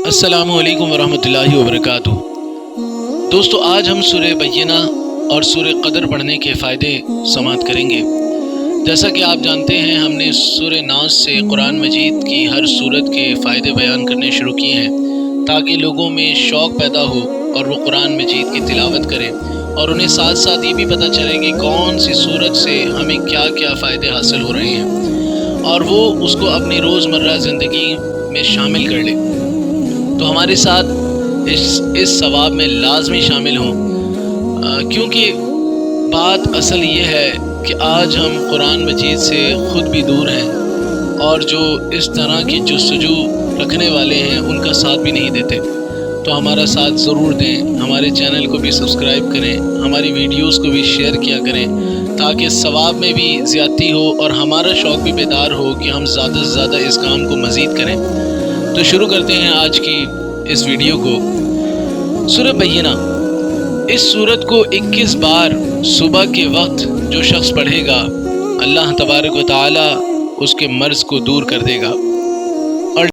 السلام علیکم ورحمۃ اللہ وبرکاتہ۔ دوستو، آج ہم سورہ بینہ اور سورہ قدر پڑھنے کے فائدے سماعت کریں گے۔ جیسا کہ آپ جانتے ہیں، ہم نے سورہ ناس سے قرآن مجید کی ہر سورت کے فائدے بیان کرنے شروع کیے ہیں تاکہ لوگوں میں شوق پیدا ہو اور وہ قرآن مجید کی تلاوت کریں، اور انہیں ساتھ ساتھ یہ بھی پتہ چلے کہ کون سی سورت سے ہمیں کیا کیا فائدے حاصل ہو رہے ہیں، اور وہ اس کو اپنی روزمرہ زندگی میں شامل کر لے۔ تو ہمارے ساتھ اس ثواب میں لازمی شامل ہوں، کیونکہ بات اصل یہ ہے کہ آج ہم قرآن مجید سے خود بھی دور ہیں، اور جو اس طرح کی جستجو رکھنے والے ہیں ان کا ساتھ بھی نہیں دیتے۔ تو ہمارا ساتھ ضرور دیں، ہمارے چینل کو بھی سبسکرائب کریں، ہماری ویڈیوز کو بھی شیئر کیا کریں تاکہ ثواب میں بھی زیادتی ہو اور ہمارا شوق بھی بیدار ہو کہ ہم زیادہ سے زیادہ اس کام کو مزید کریں۔ تو شروع کرتے ہیں آج کی اس ویڈیو کو۔ سورہ بینہ، اس سورت کو 21 بار صبح کے وقت جو شخص پڑھے گا، اللہ تبارک و تعالی اس کے مرض کو دور کر دے گا۔